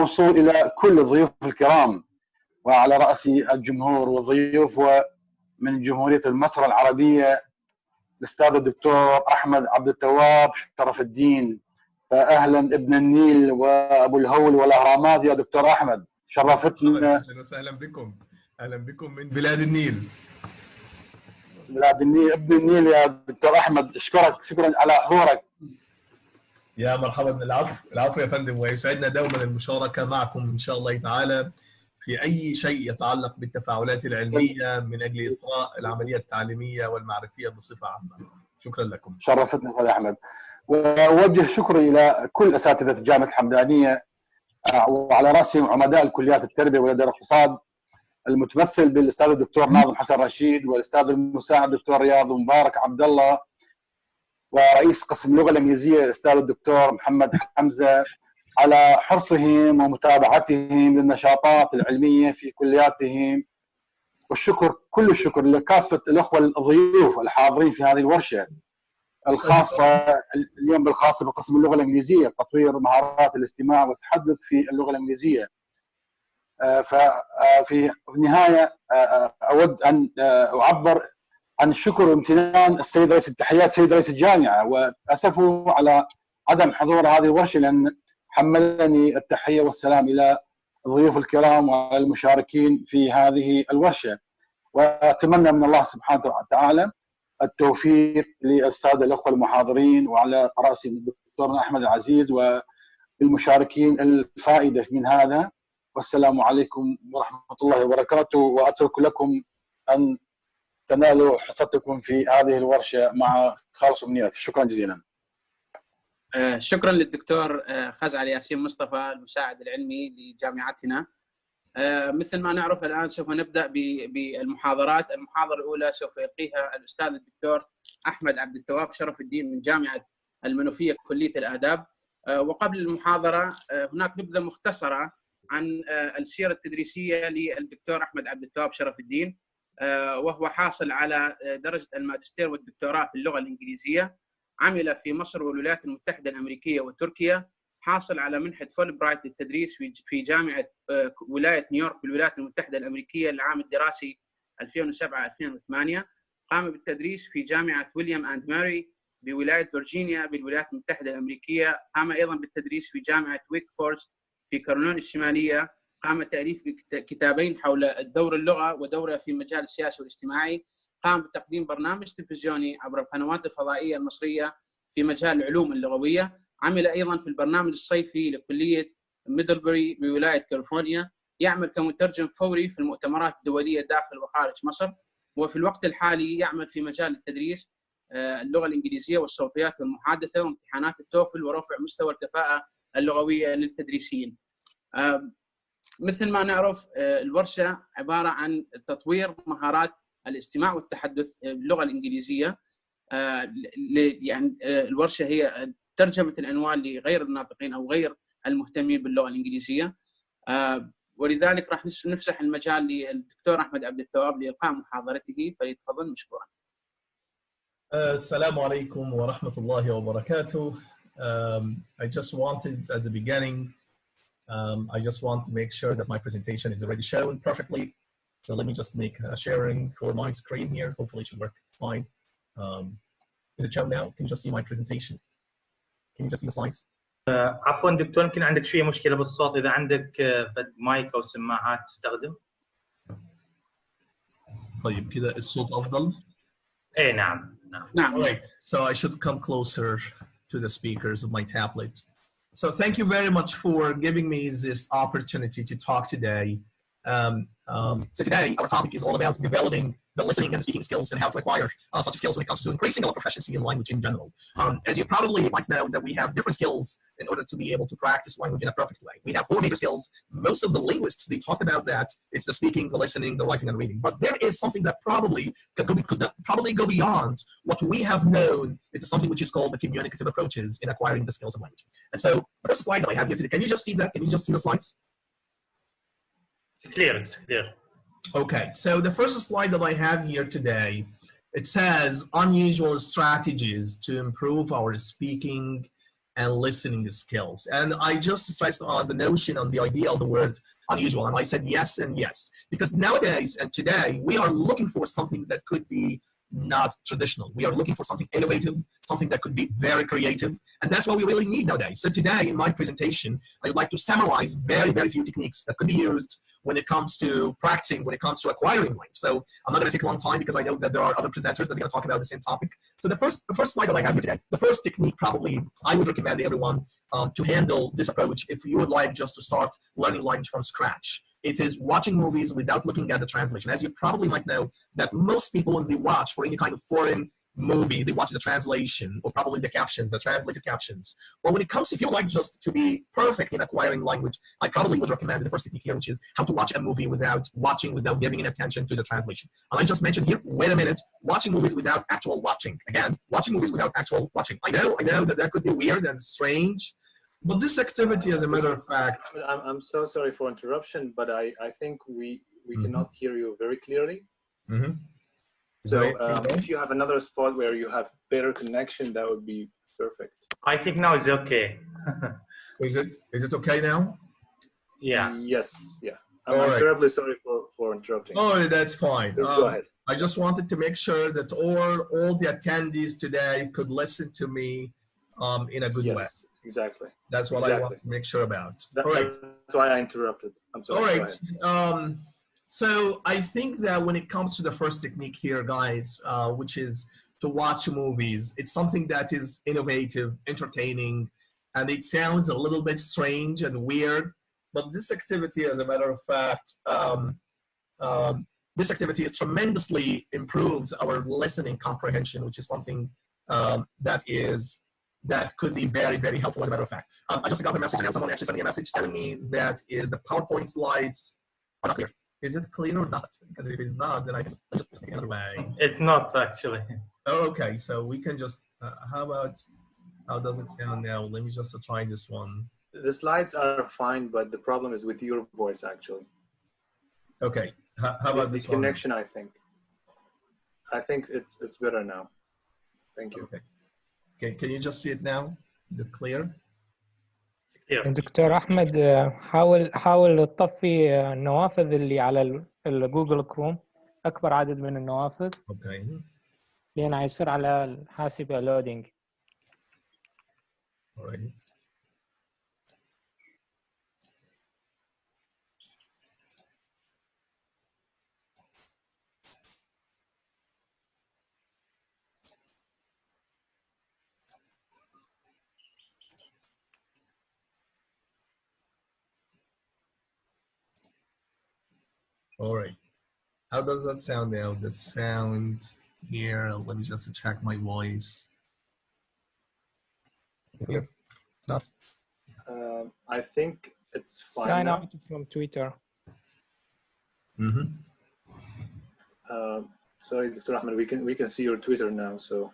موصول إلى كل الضيوف الكرام، وعلى رأس الجمهور والضيوف ومن جمهورية مصر العربية الأستاذ الدكتور أحمد عبد التواب شرف الدين. فأهلا ابن النيل وأبو الهول والأهرامات يا دكتور أحمد، شرفتنا. أهلا وسهلا بكم، أهلا بكم من بلاد النيل. بلاد النيل، ابن النيل يا دكتور أحمد، أشكرك، شكرا على حضورك. يا مرحبا. العفو يا فندم، ويسعدنا دوما المشاركة معكم إن شاء الله تعالى في أي شيء يتعلق بالتفاعلات العلمية من أجل إثراء العملية التعليمية والمعرفية بصفة عامة. شكرا لكم. شرفتنا أخوي أحمد، وأوجه شكري إلى كل أساتذة جامعة الحمدانية وعلى رأسهم عمداء الكليات التربية والإدارة والاقتصاد، المتمثل بالأستاذ الدكتور ناظم حسن رشيد، والأستاذ المساعد الدكتور رياض مبارك عبد الله، ورئيس قسم اللغة الإنجليزية الأستاذ الدكتور محمد حمزة، على حرصهم ومتابعتهم للنشاطات العلمية في كلياتهم. والشكر، كل الشكر لكافة الأخوة الضيوف الحاضرين في هذه الورشة الخاصة اليوم، بالخاصة بقسم اللغة الإنجليزية، تطوير مهارات الاستماع والتحدث في اللغة الإنجليزية. ففي النهاية أود أن أعبر عن الشكر وامتنان السيد رئيس التحيات سيد رئيس الجامعة، وأسفه على عدم حضور هذه الورشة، لأن حملني التحية والسلام إلى الضيوف الكرام وعلى المشاركين في هذه الورشة. وأتمنى من الله سبحانه وتعالى التوفيق للسادة الأخوة المحاضرين، وعلى رأسهم الدكتور أحمد العزيز والمشاركين الفائدة من هذا. والسلام عليكم ورحمة الله وبركاته، وأترك لكم أن تنالوا حصتكم في هذه الورشة مع خالص أمنياتي. شكرا جزيلا. شكرا للدكتور خزعل ياسين مصطفى المساعد العلمي لجامعتنا. مثل ما نعرف الآن سوف نبدأ بالمحاضرات. المحاضرة الأولى سوف يلقيها الأستاذ الدكتور أحمد عبد التواب شرف الدين من جامعة المنوفية كلية الآداب. وقبل المحاضرة هناك نبذة مختصرة عن السيرة التدريسية للدكتور أحمد عبد التواب شرف الدين، وهو حاصل على درجة الماجستير والدكتوراه في اللغة الإنجليزية. عمل في مصر والولايات المتحدة الأمريكية وتركيا. حاصل على منحة فول برايت للتدريس في جامعة ولاية نيويورك بالولايات المتحدة الأمريكية للعام الدراسي 2007-2008. قام بالتدريس في جامعة ويليام أند ماري بولاية فيرجينيا بالولايات المتحدة الأمريكية. قام أيضا بالتدريس في جامعة ويك فورست في كارولينا الشمالية. قام تأليف كتابين حول الدور اللغة ودوره في مجال السياسي والاجتماعي. قام بتقديم برنامج تلفزيوني عبر القنوات الفضائية المصرية في مجال العلوم اللغوية. عمل أيضا في البرنامج الصيفي لكلية ميدلبري بولاية كاليفورنيا. يعمل كمترجم فوري في المؤتمرات الدولية داخل وخارج مصر. وفي الوقت الحالي يعمل في مجال التدريس اللغة الإنجليزية والصوتيات والمحادثة وامتحانات التوفل ورفع مستوى الكفاءة اللغوية للتدريسيين. مثل ما نعرف الورشة عبارة عن تطوير مهارات الاستماع والتحدث باللغة الإنجليزية. يعني الورشة هي ترجمة العنوان لغير الناطقين أو غير المهتمين باللغة الإنجليزية. ولذلك راح نفسح المجال للدكتور أحمد عبد التواب لإلقاء محاضرته، فليتفضل مشكورا. السلام عليكم ورحمة الله وبركاته. I just wanted at the beginning, I just want to make sure that my presentation is already shown perfectly. So let me just make a sharing for my screen here. Hopefully it should work fine. Is it shown now? Can you just see my presentation? Can you just see the slides? عفوا دكتور، يمكن عندك شوية مشكلة بالصوت. إذا عندك مايك أو سماعات تستخدم. طيب كده الصوت أفضل؟ إيه نعم. All right. So I should come closer to the speakers of my tablet. So thank you very much for giving me this opportunity to talk today. So today our topic is all about developing the listening and speaking skills and how to acquire such skills when it comes to increasing our proficiency in language in general. As you probably might know that we have different skills in order to be able to practice language in a perfect way. We have 4 major skills. Most of the linguists, they talk about that. It's the speaking, the listening, the writing, and reading. But there is something that could probably go beyond what we have known. It's something which is called the communicative approaches in acquiring the skills of language. And so the first slide that I have here today, can you just see that? Can you just see the slides? It's clear. Okay, so the first slide that I have here today, it says unusual strategies to improve our speaking and listening skills. And I just stressed on the notion, on the idea of the word unusual. And I said yes and yes. Because nowadays and today, we are looking for something that could be not traditional. We are looking for something innovative, something that could be very creative. And that's what we really need nowadays. So today in my presentation, I would like to summarize very, very few techniques that could be used when it comes to practicing, when it comes to acquiring language. So I'm not going to take a long time because I know that there are other presenters that are going to talk about the same topic. So the first slide that I have here today, the first technique probably I would recommend everyone to handle this approach if you would like just to start learning language from scratch. It is watching movies without looking at the translation. As you probably might know, that most people when they watch for any kind of foreign movie, they watch the translation or probably the captions, the translated captions. Well, when it comes, if you like just to be perfect in acquiring language, I probably would recommend the first technique here, which is how to watch a movie without giving attention to the translation. And I just mentioned here, wait a minute, watching movies without actual watching. Again, watching movies without actual watching. I know that could be weird and strange, but this activity, as a matter of fact... I'm so sorry for interruption, but I think we cannot hear you very clearly. Mm-hmm. So if you have another spot where you have better connection, that would be perfect. I think now it's okay. Is it okay now? Yeah. Yes. Yeah. I'm terribly sorry for interrupting. Oh, that's fine. Go ahead. I just wanted to make sure that all the attendees today could listen to me in a good way. Exactly. That's what I want to make sure about. That's why I interrupted. I'm sorry. All right. So I think that when it comes to the first technique here, guys, which is to watch movies, it's something that is innovative, entertaining, and it sounds a little bit strange and weird. But this activity, as a matter of fact, this activity tremendously improves our listening comprehension, which is something that could be very, very helpful, as a matter of fact. I just got a message now. Someone actually sent me a message telling me that the PowerPoint slides are not clear. Is it clear or not? Because if it's not, then I just take it another way. It's not actually. Oh, okay, so we can just, how does it sound now? Let me just try this one. The slides are fine, but the problem is with your voice, actually. Okay, how about this one? The connection, I think. I think it's better now. Thank you. Okay, can you just see it now? Is it clear? دكتور أحمد حاول تطفي النوافذ اللي على الجوجل كروم أكبر عدد من النوافذ. Okay. لأن هيصير على الحاسب لودينج. Alright. All right. How does that sound now? The sound here, let me just check my voice. Here. It's not. I think it's fine. Sign out from Twitter. Mm-hmm. Sorry, Dr. Ahmed, we can see your Twitter now, so.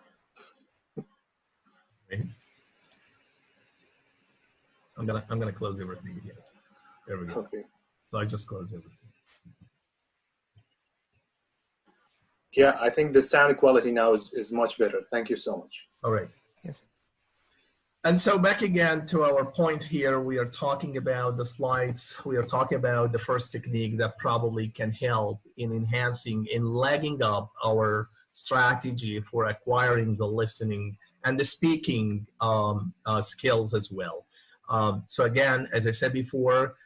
Okay. I'm gonna close everything here. There we go. Okay. So I just close everything. Yeah, I think the sound quality now is much better. Thank you so much. All right. Yes. And so back again to our point here, we are talking about the slides. We are talking about the first technique that probably can help in enhancing, in legging up our strategy for acquiring the listening and the speaking skills as well. So again, as I said before,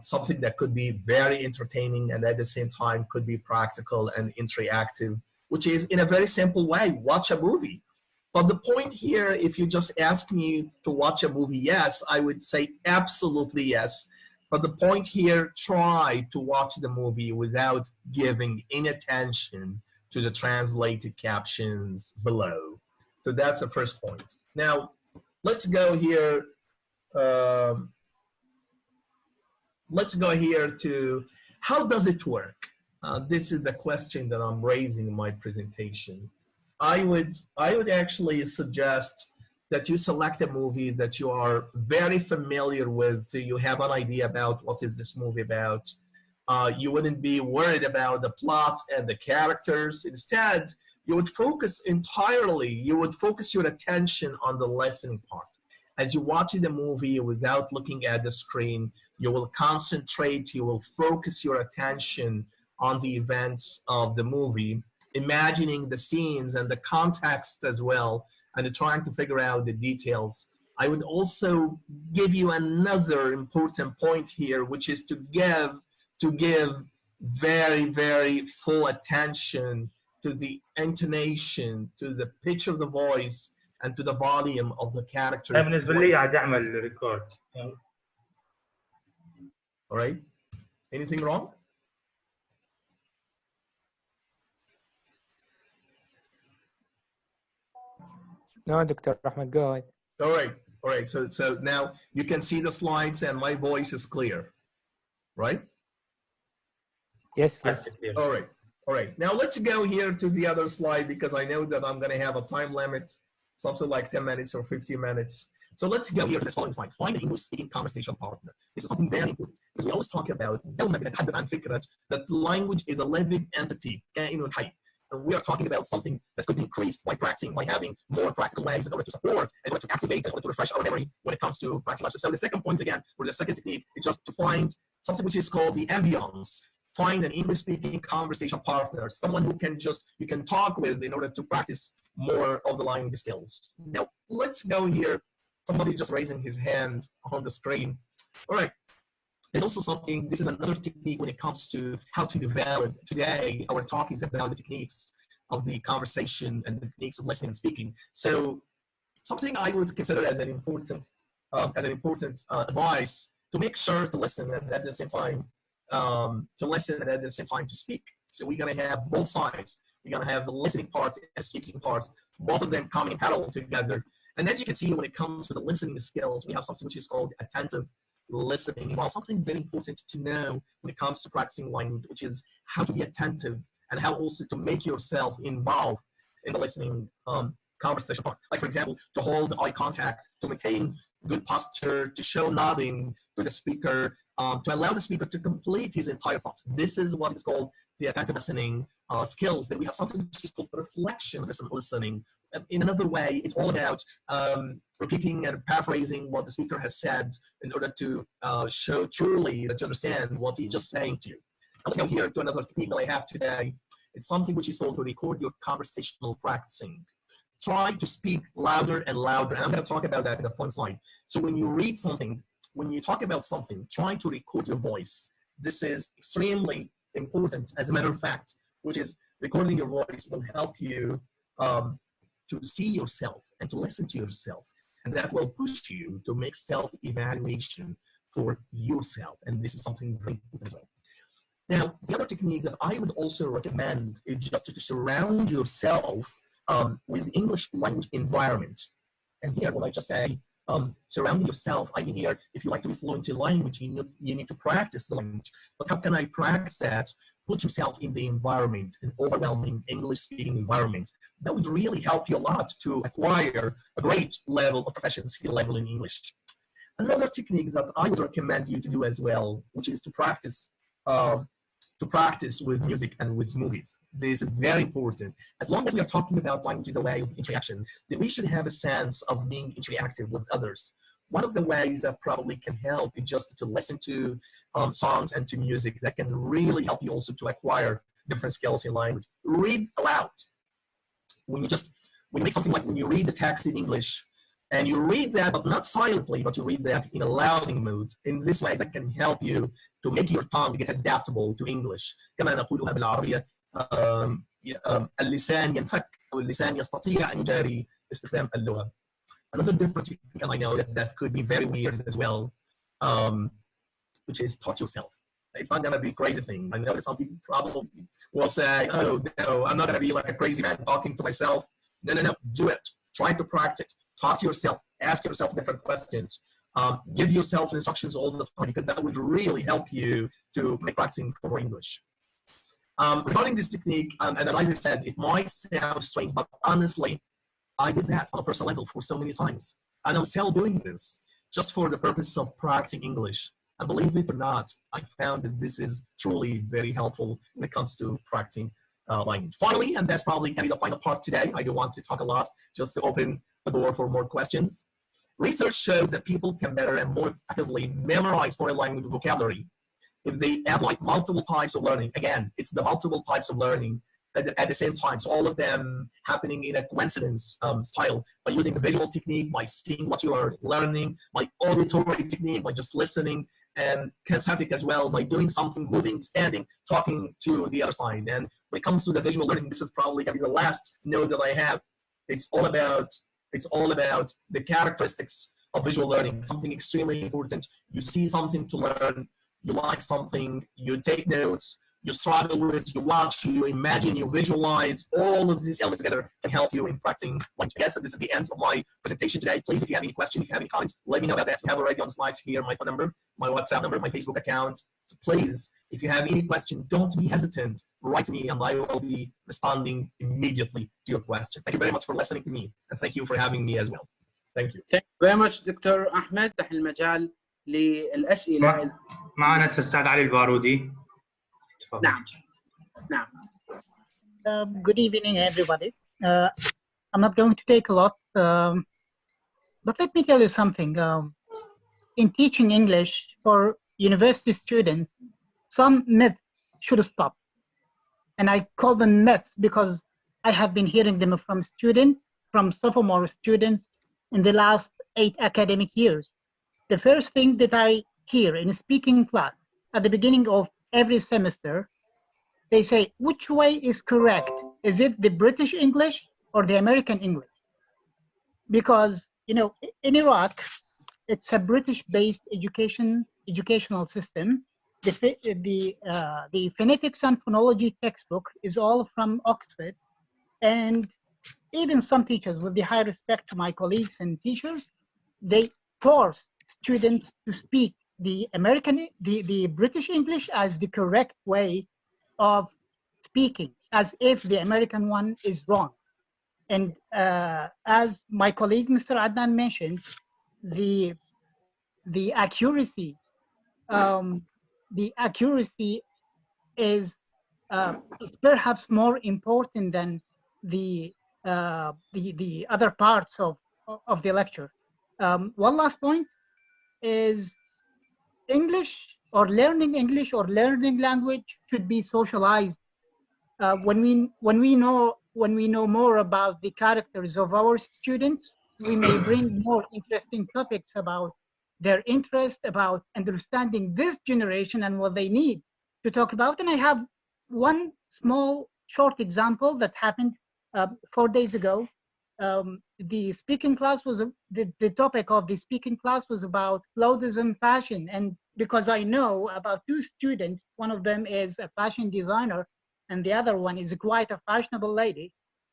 something that could be very entertaining and at the same time could be practical and interactive, which is in a very simple way, watch a movie. But the point here, if you just ask me to watch a movie, yes, I would say absolutely yes. But the point here, try to watch the movie without giving any attention to the translated captions below. So that's the first point. Now, let's go here. Let's go here to how does it work? This is the question that I'm raising in my presentation. I would actually suggest that you select a movie that you are very familiar with, so you have an idea about what is this movie about. You wouldn't be worried about the plot and the characters. Instead, you would focus entirely, you would focus your attention on the listening part. As you watch the movie without looking at the screen, you will concentrate, you will focus your attention on the events of the movie, imagining the scenes and the context as well, and trying to figure out the details. I would also give you another important point here, which is to give very, very full attention to the intonation, to the pitch of the voice, and to the volume of the characters. بالنسبة لي قاعد أعمل ريكورد. All right. Anything wrong? No, Dr. Ahmed, go ahead. All right. All right. So now you can see the slides and my voice is clear, right? Yes, yes. All right. All right. Now let's go here to the other slide because I know that I'm going to have a time limit, something like 10 minutes or 15 minutes. So let's go here to this following slide. Find an English-speaking conversation partner. This is something very important because we always talk about that language is a living entity. And we are talking about something that could be increased by practicing, by having more practical ways in order to support, in order to activate, in order to refresh our memory when it comes to practicing language. So the second point again, or the second technique, is just to find something which is called the ambience. Find an English-speaking conversation partner, someone who you can talk with in order to practice more of the language skills. Now, let's go here. Somebody just raising his hand on the screen. All right. There's also something, this is another technique when it comes to how to develop. Today, our talk is about the techniques of the conversation and the techniques of listening and speaking. So something I would consider as an important advice to make sure to listen and at the same time, to speak. So we're gonna have both sides. We're gonna have the listening part and speaking part, both of them coming parallel together. And as you can see, when it comes to the listening skills, we have something which is called attentive listening. Well, something very important to know when it comes to practicing language, which is how to be attentive and how also to make yourself involved in the listening conversation part. Like, for example, to hold eye contact, to maintain good posture, to show nodding to the speaker, to allow the speaker to complete his entire thoughts. This is what is called the attentive listening skills. Then we have something which is called reflection listening. In another way, it's all about repeating and paraphrasing what the speaker has said in order to show truly that you understand what he's just saying to you. Let's go here to another technique that I have today. It's something which is called to record your conversational practicing. Try to speak louder and louder. And I'm going to talk about that in the following slide. So when you read something, when you talk about something, try to record your voice. This is extremely important, as a matter of fact, which is recording your voice will help you to see yourself and to listen to yourself. And that will push you to make self-evaluation for yourself. And this is something very important as well. Now, the other technique that I would also recommend is just to surround yourself with English language environment. And here, when I just say surrounding yourself, I mean here, if you like to be fluent in language, you need to practice the language. But how can I practice that? Put yourself in the environment, an overwhelming English-speaking environment. That would really help you a lot to acquire a great level of proficiency level in English. Another technique that I would recommend you to do as well, which is to practice with music and with movies. This is very important. As long as we are talking about language as a way of interaction, then we should have a sense of being interactive with others. One of the ways that probably can help is just to listen to songs and to music that can really help you also to acquire different skills in language. Read aloud. When you make something like when you read the text in English, and you read that, but not silently, but you read that in a louding mood. In this way, that can help you to make your tongue get adaptable to English. كما نقولها بالعربية اللسان ينفك أو اللسان يستطيع أن يجاري استخدام اللغة. Another different technique, and I know that could be very weird as well, which is talk to yourself. It's not going to be a crazy thing. I know that some people probably will say, oh, no, I'm not going to be like a crazy man talking to myself. No, do it. Try to practice. Talk to yourself. Ask yourself different questions. Give yourself instructions all the time, because that would really help you to make practicing for English. Regarding this technique, and as I said, it might sound strange, but honestly, I did that on a personal level for so many times. And I'm still doing this just for the purpose of practicing English. And believe it or not, I found that this is truly very helpful when it comes to practicing language. Finally, and that's probably going to be the final part today, I don't want to talk a lot, just to open the door for more questions. Research shows that people can better and more effectively memorize foreign language vocabulary if they add like multiple types of learning. Again, it's the multiple types of learning at the same time. So all of them happening in a coincidence style, by using the visual technique, by seeing what you are learning, by auditory technique, by just listening, and kinesthetic as well, by doing something, moving, standing, talking to the other side. And when it comes to the visual learning, this is probably going to be the last note that I have. It's all about the characteristics of visual learning, something extremely important. You see something to learn, you like something, you take notes, you struggle with, you watch, you imagine, you visualize. All of these elements together can help you in practicing. Like, I guess this is the end of my presentation today. Please, if you have any questions, if you have any comments, let me know about that. You have already on the slides here my phone number, my WhatsApp number, my Facebook account. So please, if you have any question, don't be hesitant. Write to me and I will be responding immediately to your question. Thank you very much for listening to me, and thank you for having me as well. Thank you. Thank you very much دكتور أحمد. تحت المجال للأسئلة. معنا الأستاذ علي البارودي. نعم. نعم. Good evening, everybody. I'm not going to take a lot, but let me tell you something. In teaching English for university students, some myths should stop. And I call them myths because I have been hearing them from students, from sophomore students in the last 8 academic years. The first thing that I hear in a speaking class at the beginning of every semester, they say, which way is correct? Is it the British English or the American English? Because, you know, in Iraq, it's a British-based educational system. The phonetics and phonology textbook is all from Oxford. And even some teachers, with the high respect to my colleagues and teachers, they force students to speak the British English as the correct way of speaking, as if the American one is wrong. And as my colleague Mr. Adnan mentioned, the accuracy is perhaps more important than the other parts of the lecture. One last point is English or learning language should be socialized. When we know more about the characters of our students, we may bring more interesting topics about their interest, about understanding this generation and what they need to talk about. And I have one small short example that happened 4 days ago. The speaking class was the topic of the speaking class was about clothes and fashion. And because I know about 2 students, one of them is a fashion designer and the other one is quite a fashionable lady,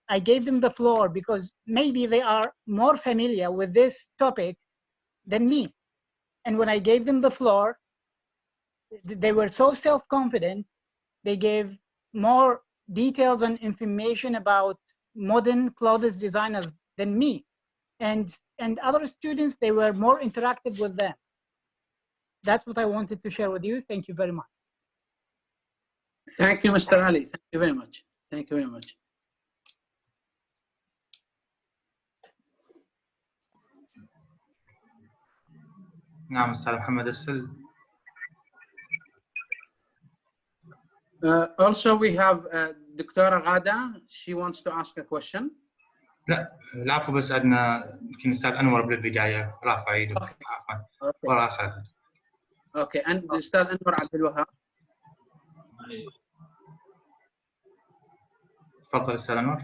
I gave them the floor because maybe they are more familiar with this topic than me. And when I gave them the floor, they were so self-confident. They gave more details and information about modern clothes designers than me. And other students, they were more interactive with them. That's what I wanted to share with you. Thank you very much. Thank you, Mr. Ali. Thank you very much. Thank you very much. نعم أستاذ محمد السل. Also, we have Dr. Ghada. She wants to ask a question. لا العفو، بس عندنا يمكن الأستاذ أنور بالبداية رافع ايده. عفوا. ورا آخر. اوكي، and الأستاذ أنور عبد الوهاب. تفضل أستاذ أنور.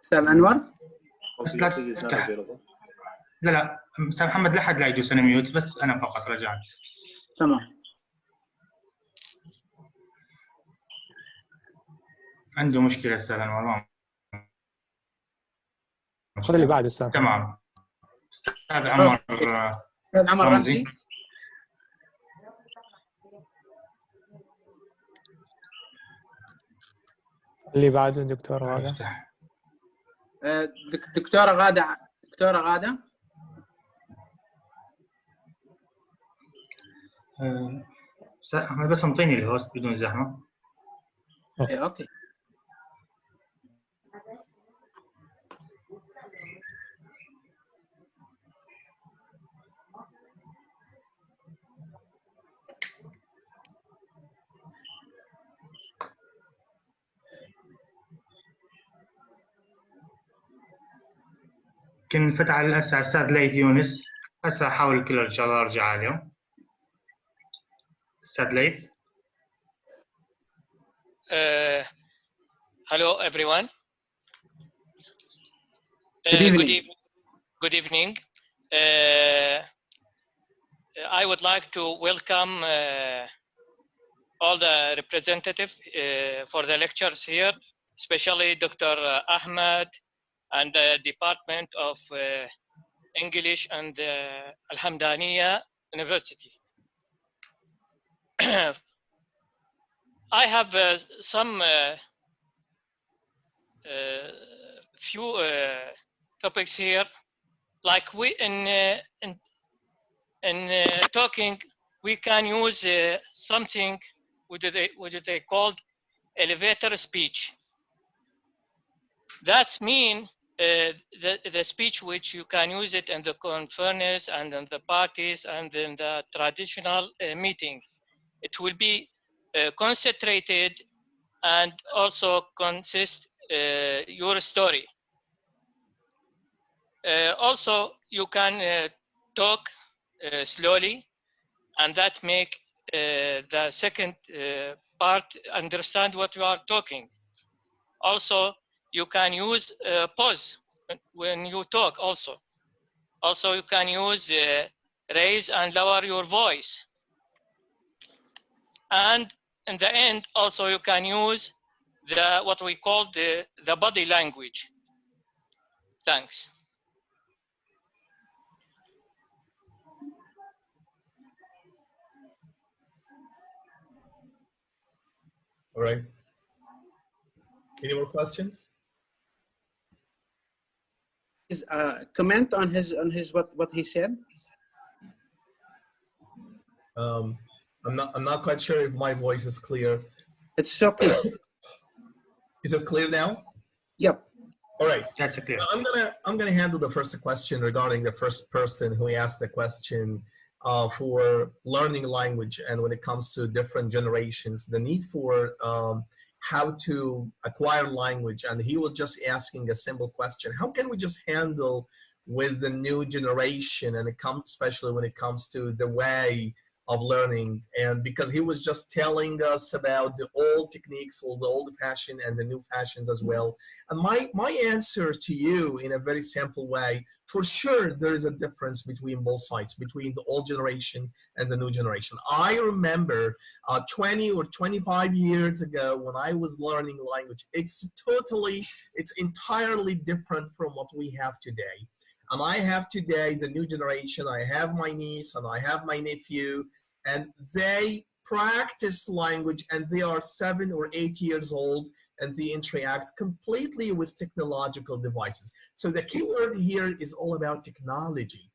أستاذ أنور. لا أستاذ محمد لا حد لا يدوس أنا ميوت، بس أنا فقط رجاء. تمام. عنده مشكلة أستاذ أنور. خذ اللي بعده أستاذ. تمام. أستاذ عمر. أستاذ عمر رمزي. اللي بعده دكتور هذا. دكتورة غادة. دكتورة غادة. بس انطيني الهوست بدون زحمة. اوكي. كن فتح على الأستاذ ليث يونس. هسه أحاول كل إن شاء الله أرجع عليهم. أستاذ ليث. Hello everyone. Good evening. I would like to welcome all the representatives for the lectures here, especially Dr. Ahmad and the Department of English and Alhamdaniya University. I have some few topics here. Like we in talking, we can use something which they called elevator speech. That's mean the speech which you can use it in the conference and in the parties and in the traditional meeting. It will be concentrated and also consist your story. Also, you can talk slowly, and that make the second part understand what you are talking. Also, you can use pause when you talk also. Also, you can use raise and lower your voice. And in the end, also you can use the what we call the body language. Thanks. All right. Any more questions? Comment on his what he said. I'm not quite sure if my voice is clear. It's so clear. Is it clear now? Yep. All right. That's clear. I'm gonna handle the first question regarding the first person who asked the question for learning language, and when it comes to different generations, the need for how to acquire language. And he was just asking a simple question: how can we just handle with the new generation, and it comes especially when it comes to the way of learning? And because he was just telling us about the old techniques, all the old fashion and the new fashions as well. And my answer to you in a very simple way, for sure there is a difference between both sides, between the old generation and the new generation. I remember 20 or 25 years ago when I was learning language, it's entirely different from what we have today. And I have today the new generation. I have my niece and I have my nephew, and they practice language, and they are 7 or 8 years old, and they interact completely with technological devices. So the key word here is all about technology.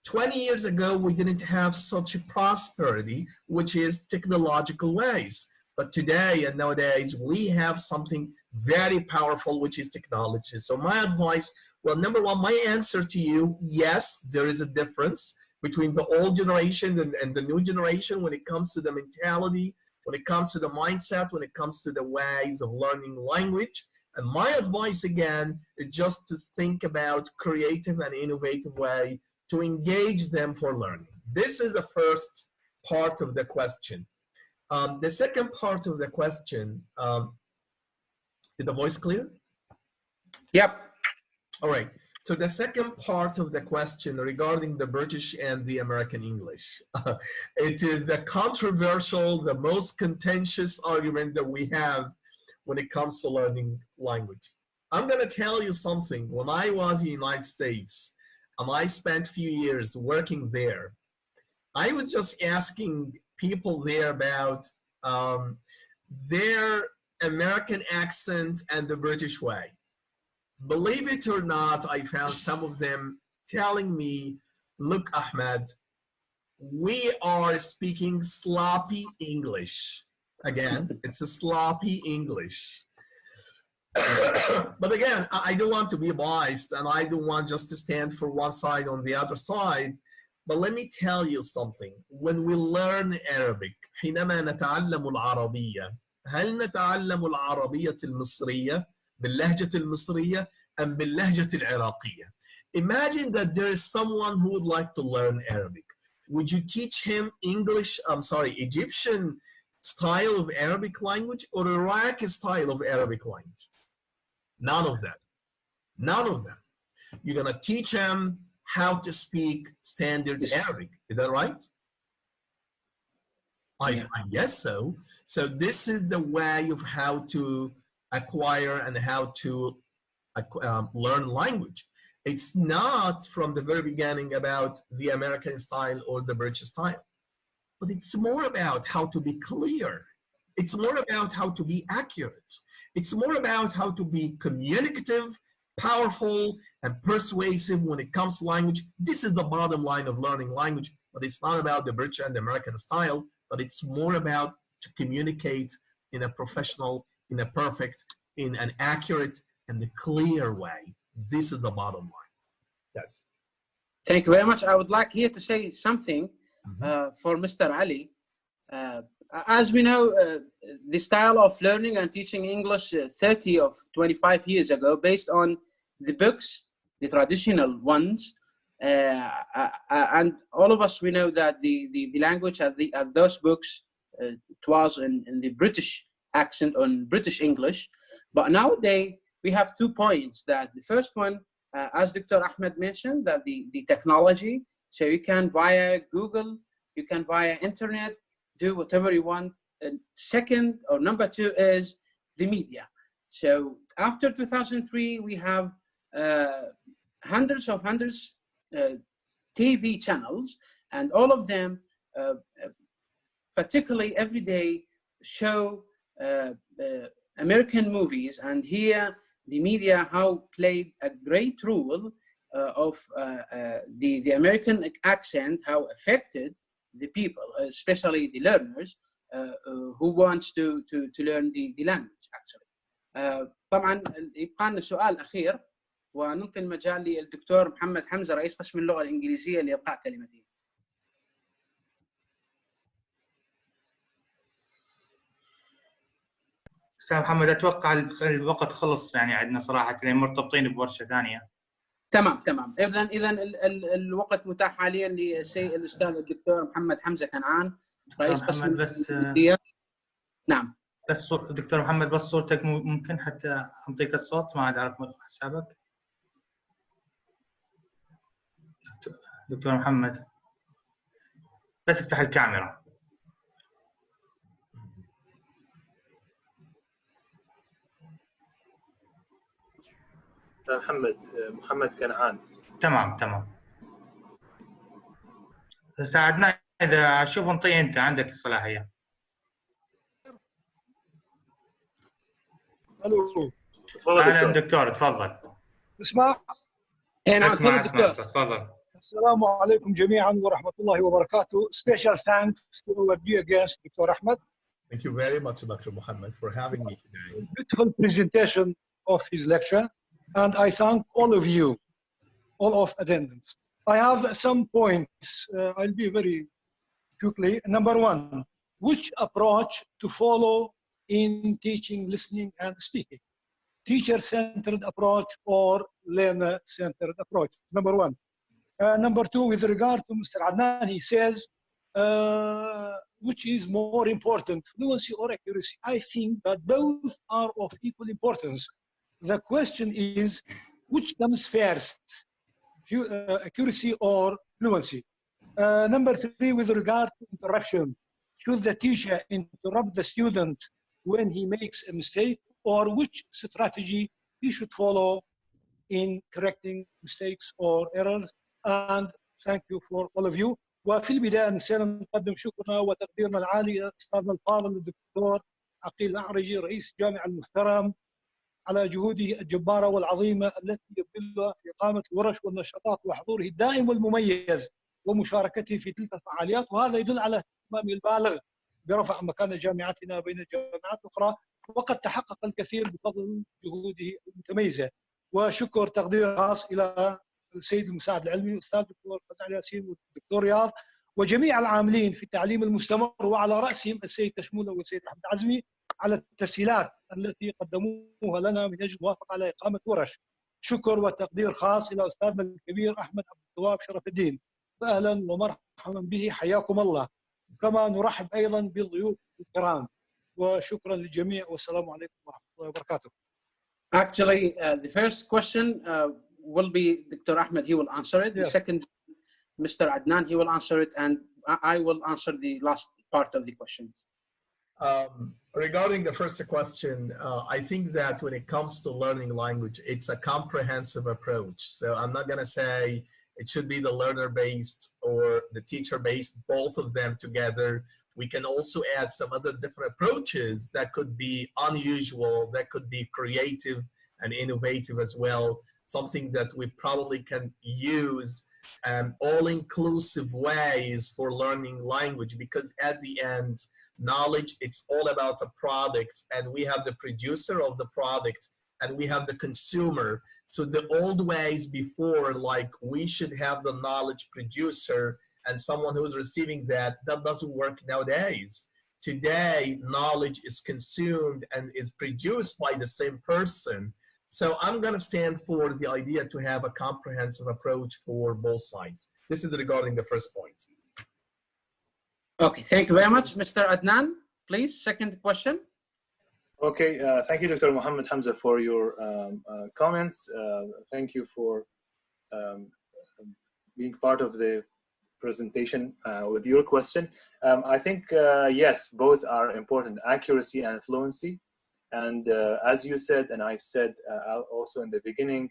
20 years ago, we didn't have such a prosperity, which is technological ways. But today and nowadays, we have something very powerful, which is technology. So my advice, well, number one, my answer to you, yes, there is a difference between the old generation and the new generation when it comes to the mentality, when it comes to the mindset, when it comes to the ways of learning language. And my advice, again, is just to think about creative and innovative way to engage them for learning. This is the first part of the question. The second part of the question, is the voice clear? Yep. All right. So the second part of the question regarding the British and the American English, it is the controversial, the most contentious argument that we have when it comes to learning language. I'm going to tell you something. When I was in the United States, and I spent a few years working there, I was just asking people there about their American accent and the British way. believe it or not, I found some of them telling me, look, Ahmad, we are speaking sloppy English. Again, it's a sloppy English. But again, I don't want to be biased, and I don't want just to stand for one side on the other side. But let me tell you something. When we learn Arabic, حينما نتعلم العربية، هل نتعلم العربية المصرية باللهجة المصرية أم باللهجة العراقية? Imagine that there is someone who would like to learn Arabic. Would you teach him Egyptian style of Arabic language or Iraqi style of Arabic language? None of that. None of them. You're going to teach him how to speak standard Arabic. Is that right? I guess so. So this is the way of how to acquire and how to learn language. It's not from the very beginning about the American style or the British style, but it's more about how to be clear. It's more about how to be accurate. It's more about how to be communicative, powerful, and persuasive when it comes to language. This is the bottom line of learning language, but it's not about the British and the American style, but it's more about to communicate in a professional, in a perfect, in an accurate and a clear way. This is the bottom line. Yes. Thank you very much. I would like here to say something for Mr. Ali. As we know, the style of learning and teaching English 30 or 25 years ago, based on the books, the traditional ones, and all of us, we know that the language of those books, it was in the British accent, on British English. But nowadays, we have 2 points. That the first one, as Dr. Ahmed mentioned, that the technology, so you can via Google, you can via internet, do whatever you want. And second, or number 2, is the media. So after 2003, we have hundreds TV channels, and all of them, particularly every day, show American movies. And here, the media how played a great role of the American accent, how affected the people, especially the learners who wants to learn the language actually. طبعا يبقى لنا سؤال أخير وننطي المجال للدكتور محمد حمزة رئيس قسم اللغة الإنجليزية لإلقاء كلمته. أستاذ محمد، أتوقع الوقت خلص، يعني عندنا صراحة لأن مرتبطين بورشة ثانية. تمام. إذا الوقت متاح حاليا للأستاذ الدكتور محمد حمزة كنعان رئيس قسم بس نعم. بس دكتور محمد، بس صورتك ممكن حتى أنطيك الصوت، ما عاد أعرف حسابك. دكتور محمد، بس افتح الكاميرا. محمد كنعان. تمام. ساعدنا إذا شوف انطي أنت عندك الصلاحية. الو. اهلا دكتور، تفضل. اسمع؟ نعم اسمع تفضل. السلام عليكم جميعا ورحمة الله وبركاته. Special thanks to our dear guest, Dr. Ahmed. Thank you very much, Dr. Muhammad, for having me today. Beautiful presentation of his lecture, and I thank all of you, all of attendants. I have some points. I'll be very quickly. Number 1, which approach to follow in teaching, listening, and speaking? Teacher-centered approach or learner-centered approach? Number 1. Number 2, with regard to Mr. Adnan, he says, which is more important, fluency or accuracy? I think that both are of equal importance. The question is, which comes first, accuracy or fluency? Number 3, with regard to interruption, should the teacher interrupt the student when he makes a mistake, or which strategy he should follow in correcting mistakes or errors? And thank you for all of you. وفي البداية نسينا نقدم شكرنا وتقديرنا العالي لأستاذنا الفاضل الدكتور عقيل الأعرجي رئيس الجامعة المحترم على جهوده الجبارة والعظيمة التي يبذلها في إقامة الورش والنشاطات وحضوره الدائم والمميز ومشاركته في تلك الفعاليات، وهذا يدل على اهتمامه البالغ برفع مكانة جامعتنا بين الجامعات الأخرى، وقد تحقق الكثير بفضل جهوده المتميزة. وشكر تقدير خاص إلى السيد المساعد العلمي الأستاذ الدكتور خزعل ياسين والدكتور رياض وجميع العاملين في التعليم المستمر، وعلى رأسهم السيد تشمولة والسيد أحمد عزمي على التسهيلات التي قدموها لنا من أجل الموافقة على إقامة ورش. شكر وتقدير خاص إلى أستاذنا الكبير أحمد عبد التواب شرف الدين، فأهلا ومرحبا به، حياكم الله. كما نرحب أيضا بالضيوف الكرام، وشكرا للجميع والسلام عليكم ورحمة الله وبركاته. Actually, the first question will be Dr. Ahmed, he will answer it. Yes. The second, Mr. Adnan, he will answer it, and I will answer the last part of the questions. Regarding the first question, I think that when it comes to learning language, it's a comprehensive approach. So I'm not going to say it should be the learner-based or the teacher-based, both of them together. We can also add some other different approaches that could be unusual, that could be creative and innovative as well. Something that we probably can use all-inclusive ways for learning language, because at the end, knowledge, it's all about the product, and we have the producer of the product and we have the consumer. So the old ways before, like we should have the knowledge producer and someone who's receiving that doesn't work nowadays. Today, knowledge is consumed and is produced by the same person. So I'm going to stand for the idea to have a comprehensive approach for both sides. This is regarding the first point. Okay, thank you very much. Mr. Adnan, please, second question. Okay, thank you, Dr. Mohammed Hamza, for your comments. Thank you for being part of the presentation with your question. I think, yes, both are important, accuracy and fluency. And as you said, and I said also in the beginning,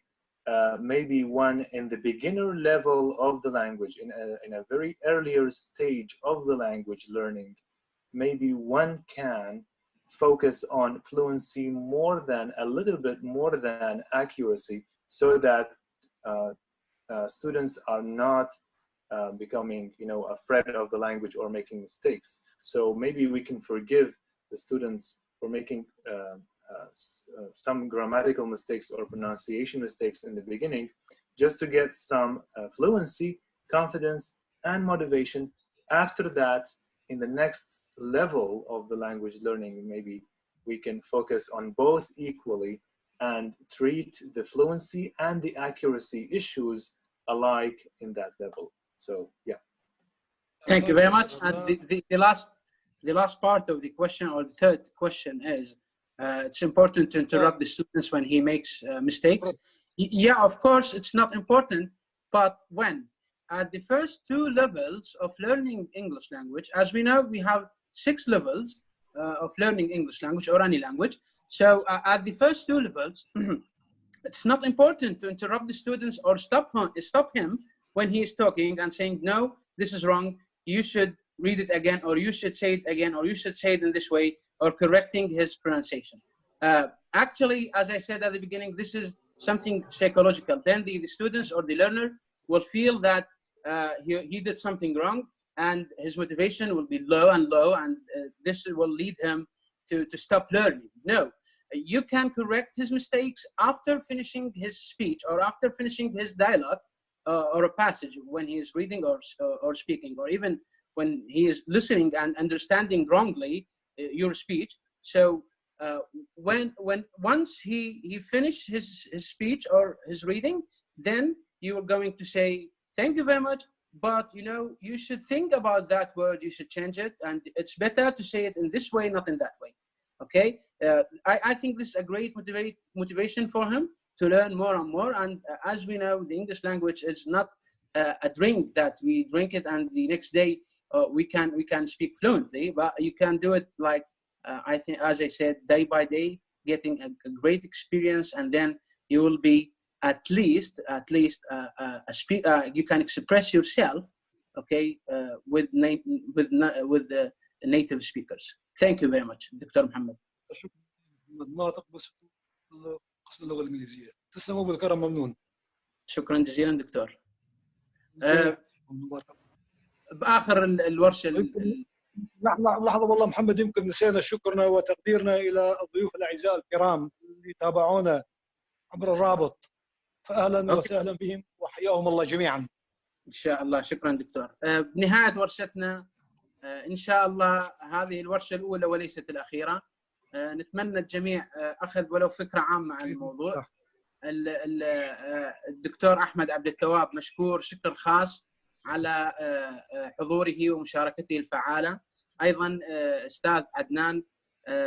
maybe one in the beginner level of the language, in a very earlier stage of the language learning, maybe one can focus on fluency more than, a little bit more than accuracy, so that students are not becoming, afraid of the language or making mistakes. So maybe we can forgive the students for making some grammatical mistakes or pronunciation mistakes in the beginning, just to get some fluency, confidence, and motivation. After that, in the next level of the language learning, maybe we can focus on both equally and treat the fluency and the accuracy issues alike in that level. So, yeah. Thank you very much. And the last part of the question, or the third question, is it's important to interrupt the students when he makes mistakes. Yeah, of course, it's not important, but when? At the first two levels of learning English language, as we know, we have 6 levels of learning English language or any language. So at the first 2 levels, it's not important to interrupt the students or stop him when he is talking and saying, no, this is wrong, you should read it again, or you should say it again, or you should say it in this way, or correcting his pronunciation. Actually, as I said at the beginning, this is something psychological. Then the students or the learner will feel that he did something wrong, and his motivation will be low, and this will lead him to stop learning. No, you can correct his mistakes after finishing his speech, or after finishing his dialogue, or a passage when he is reading or speaking, or even when he is listening and understanding wrongly your speech. So once he finished his speech or his reading, then you are going to say, thank you very much, but you should think about that word, you should change it, and it's better to say it in this way, not in that way. Okay, I think this is a great motivation for him to learn more and more. And as we know, the English language is not a drink that we drink it and the next day we can speak fluently, but you can do it like I think, as I said, day by day, getting a great experience, and then you will be at least you can express yourself, okay, with the native speakers. Thank you very much, Dr. Mohammed. قسم اللغه الانجليزيه. تسلموا بالكرم، ممنون. شكرا جزيلا دكتور. باخر الورشه لحظه والله محمد، يمكن نسينا شكرنا وتقديرنا الى الضيوف الاعزاء الكرام اللي تابعونا عبر الرابط، فاهلا وسهلا بهم وحياهم الله جميعا. ان شاء الله. شكرا دكتور. بنهايه ورشتنا ان شاء الله، هذه الورشه الاولى وليست الاخيره، نتمنى الجميع اخذ ولو فكره عامه عن الموضوع. الدكتور احمد عبد التواب مشكور شكر خاص على حضوره ومشاركته الفعاله. ايضا استاذ عدنان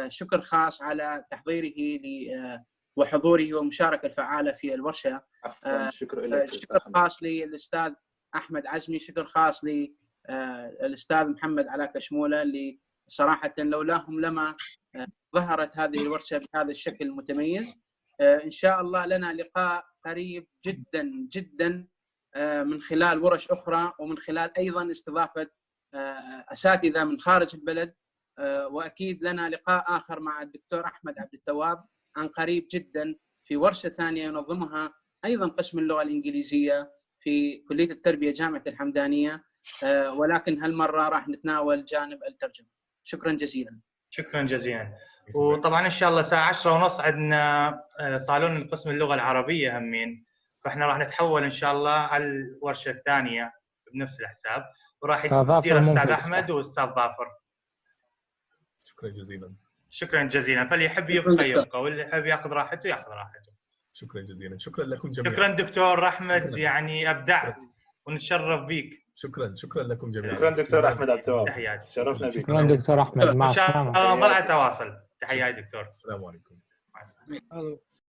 شكر خاص على تحضيره وحضوره ومشاركه الفعاله في الورشه. عفوا، شكر خاص للاستاذ احمد عزمي، شكر خاص للاستاذ محمد علاء كشموله، اللي صراحه لولاهم لما ظهرت هذه الورشه بهذا الشكل المتميز. ان شاء الله لنا لقاء قريب جدا جدا من خلال ورش اخرى، ومن خلال ايضا استضافه اساتذه من خارج البلد، واكيد لنا لقاء اخر مع الدكتور احمد عبد التواب عن قريب جدا في ورشه ثانيه ينظمها ايضا قسم اللغه الانجليزيه في كليه التربيه جامعه الحمدانيه، ولكن هالمره راح نتناول جانب الترجمه. شكرا جزيلا. شكرا جزيلا. وطبعا ان شاء الله الساعه 10:30 عندنا صالون قسم اللغه العربيه همين، فاحنا راح نتحول ان شاء الله على الورشه الثانيه بنفس الحساب، وراح يدير الاستاذ احمد واستاذ ظافر. شكرا جزيلا. شكرا جزيلا. فاللي يحب يبقى يبقى، واللي يحب ياخذ راحته ياخذ راحته. شكرا جزيلا. شكرا لكم جميعا. شكرا دكتور احمد، يعني ابدعت ونتشرف بك. شكرا لكم جميعا. شكرا دكتور احمد عبد التواب، تحياتي. شرفنا بك. شكرا دكتور احمد، مع السلامه. ان شاء الله نظل على تواصل. تحياتي دكتور. السلام عليكم. مع السلامه.